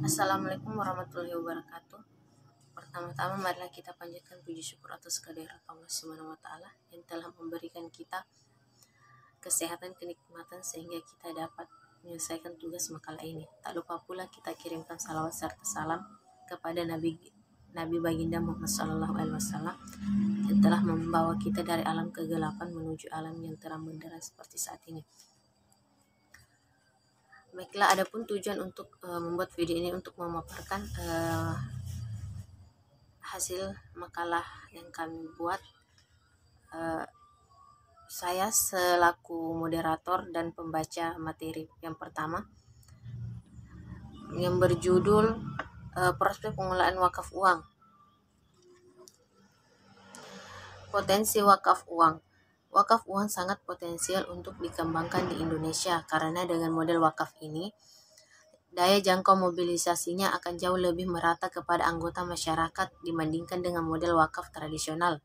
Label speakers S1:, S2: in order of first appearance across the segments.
S1: Assalamualaikum warahmatullahi wabarakatuh. Pertama-tama marilah kita panjatkan puji syukur atas kehadirat Allah Subhanahu wa taala yang telah memberikan kita kesehatan kenikmatan sehingga kita dapat menyelesaikan tugas makalah ini. Tak lupa pula kita kirimkan salawat serta salam kepada Nabi Baginda Muhammad SAW yang telah membawa kita dari alam kegelapan menuju alam yang terang benderang seperti saat ini. Baiklah, adapun tujuan untuk membuat video ini untuk memaparkan hasil makalah yang kami buat. Saya selaku moderator dan pembaca materi yang pertama yang berjudul prospek pengelolaan wakaf uang. Potensi wakaf uang. Wakaf uang sangat potensial untuk dikembangkan di Indonesia karena dengan model wakaf ini, daya jangkau mobilisasinya akan jauh lebih merata kepada anggota masyarakat dibandingkan dengan model wakaf tradisional,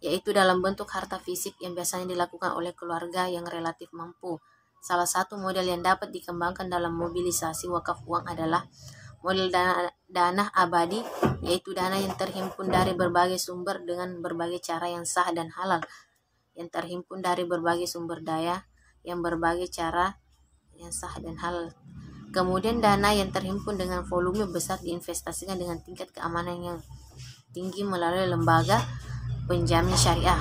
S1: yaitu dalam bentuk harta fisik yang biasanya dilakukan oleh keluarga yang relatif mampu. Salah satu model yang dapat dikembangkan dalam mobilisasi wakaf uang adalah model dana abadi, yaitu dana yang terhimpun dari berbagai sumber dengan berbagai cara yang sah dan halal, yang terhimpun dari berbagai sumber daya yang berbagai cara yang sah dan halal. Kemudian dana yang terhimpun dengan volume besar diinvestasikan dengan tingkat keamanan yang tinggi melalui lembaga penjamin syariah.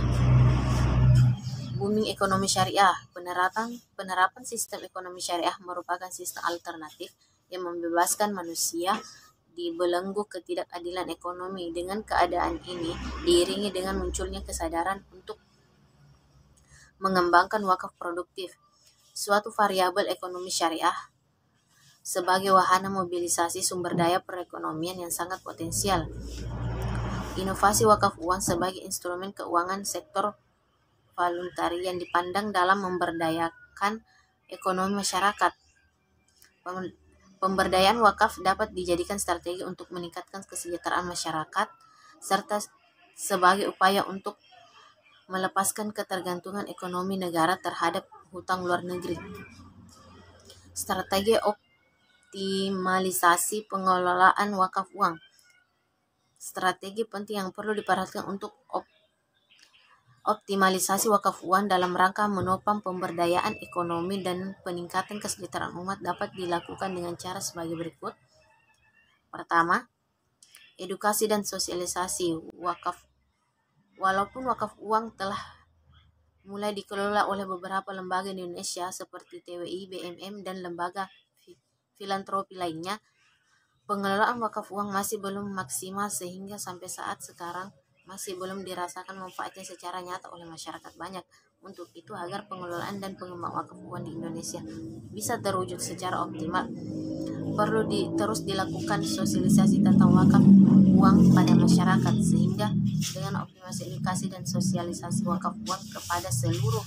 S1: Booming ekonomi syariah. Penerapan sistem ekonomi syariah merupakan sistem alternatif yang membebaskan manusia dibelenggu ketidakadilan ekonomi. Dengan keadaan ini diiringi dengan munculnya kesadaran untuk mengembangkan wakaf produktif, suatu variabel ekonomi syariah sebagai wahana mobilisasi sumber daya perekonomian yang sangat potensial. Inovasi wakaf uang sebagai instrumen keuangan sektor voluntari yang dipandang dalam memberdayakan ekonomi masyarakat. Pemberdayaan wakaf dapat dijadikan strategi untuk meningkatkan kesejahteraan masyarakat serta sebagai upaya untuk melepaskan ketergantungan ekonomi negara terhadap hutang luar negeri. Strategi optimalisasi pengelolaan wakaf uang. Strategi penting yang perlu diperhatikan untuk optimalisasi wakaf uang dalam rangka menopang pemberdayaan ekonomi dan peningkatan kesejahteraan umat dapat dilakukan dengan cara sebagai berikut. Pertama, edukasi dan sosialisasi wakaf. Walaupun wakaf uang telah mulai dikelola oleh beberapa lembaga di Indonesia seperti TWI, BMM, dan lembaga filantropi lainnya, pengelolaan wakaf uang masih belum maksimal sehingga sampai saat sekarang masih belum dirasakan manfaatnya secara nyata oleh masyarakat banyak. Untuk itu, agar pengelolaan dan pengembangan wakaf uang di Indonesia bisa terwujud secara optimal, perlu terus dilakukan sosialisasi tentang wakaf uang pada masyarakat, sehingga dengan optimasi edukasi dan sosialisasi wakaf uang kepada seluruh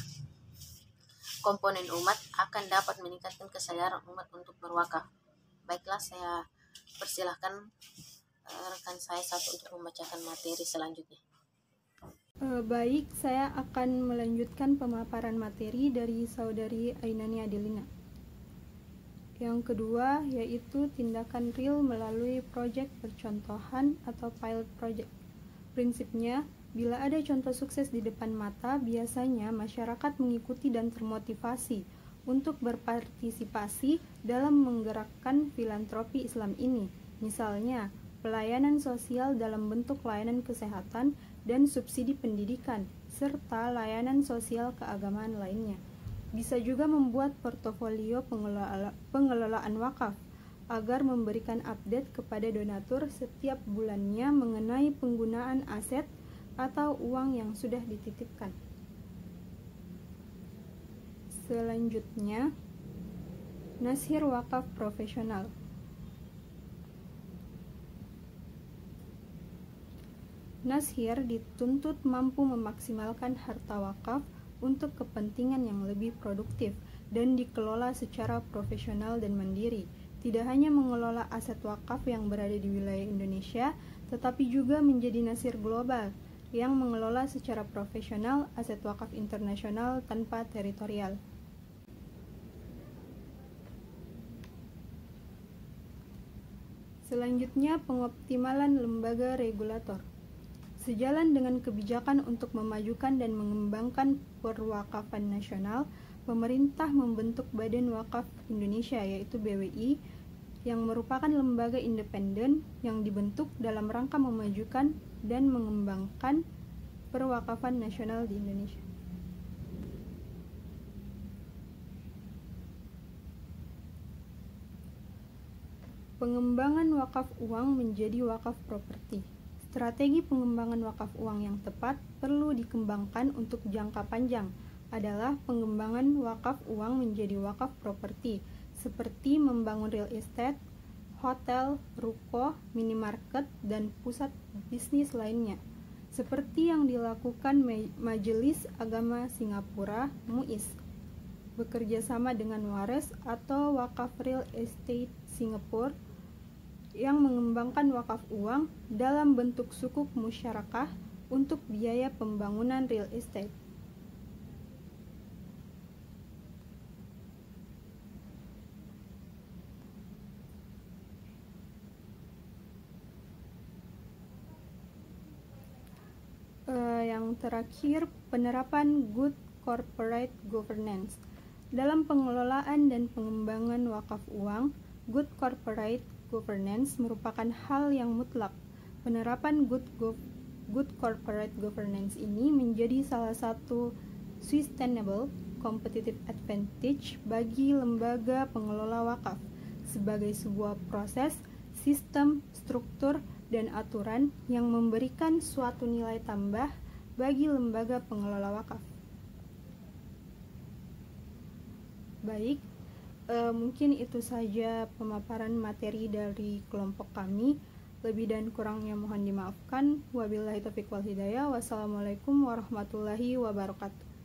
S1: komponen umat akan dapat meningkatkan kesadaran umat untuk berwakaf. Baiklah, saya persilahkan rekan saya satu untuk membacakan materi selanjutnya.
S2: Baik, saya akan melanjutkan pemaparan materi dari saudari Ainani Adelina. Yang kedua yaitu tindakan real melalui proyek percontohan atau pilot project. Prinsipnya, bila ada contoh sukses di depan mata, biasanya masyarakat mengikuti dan termotivasi untuk berpartisipasi dalam menggerakkan filantropi Islam ini. Misalnya, pelayanan sosial dalam bentuk layanan kesehatan dan subsidi pendidikan, serta layanan sosial keagamaan lainnya. Bisa juga membuat portofolio pengelolaan wakaf agar memberikan update kepada donatur setiap bulannya mengenai penggunaan aset atau uang yang sudah dititipkan. Selanjutnya, nashir wakaf profesional. Nashir dituntut mampu memaksimalkan harta wakaf untuk kepentingan yang lebih produktif dan dikelola secara profesional dan mandiri. Tidak hanya mengelola aset wakaf yang berada di wilayah Indonesia, tetapi juga menjadi nashir global yang mengelola secara profesional aset wakaf internasional tanpa teritorial. Selanjutnya, pengoptimalan lembaga regulator. Sejalan dengan kebijakan untuk memajukan dan mengembangkan perwakafan nasional, pemerintah membentuk Badan Wakaf Indonesia yaitu BWI yang merupakan lembaga independen yang dibentuk dalam rangka memajukan dan mengembangkan perwakafan nasional di Indonesia. Pengembangan wakaf uang menjadi wakaf properti. Strategi pengembangan wakaf uang yang tepat perlu dikembangkan untuk jangka panjang adalah pengembangan wakaf uang menjadi wakaf properti, seperti membangun real estate, hotel, ruko, minimarket, dan pusat bisnis lainnya, seperti yang dilakukan Majelis Agama Singapura (MUIS), bekerja sama dengan Wares atau Wakaf Real Estate Singapura yang mengembangkan wakaf uang dalam bentuk sukuk musyarakah untuk biaya pembangunan real estate. Yang terakhir, penerapan good corporate governance. Dalam pengelolaan dan pengembangan wakaf uang, good corporate governance merupakan hal yang mutlak. Penerapan good corporate governance ini menjadi salah satu sustainable competitive advantage bagi lembaga pengelola wakaf sebagai sebuah proses, sistem, struktur, dan aturan yang memberikan suatu nilai tambah bagi lembaga pengelola wakaf. Baik, mungkin itu saja pemaparan materi dari kelompok kami. Lebih dan kurangnya mohon dimaafkan. Wabillahi taufiq wal hidayah. Wassalamualaikum warahmatullahi wabarakatuh.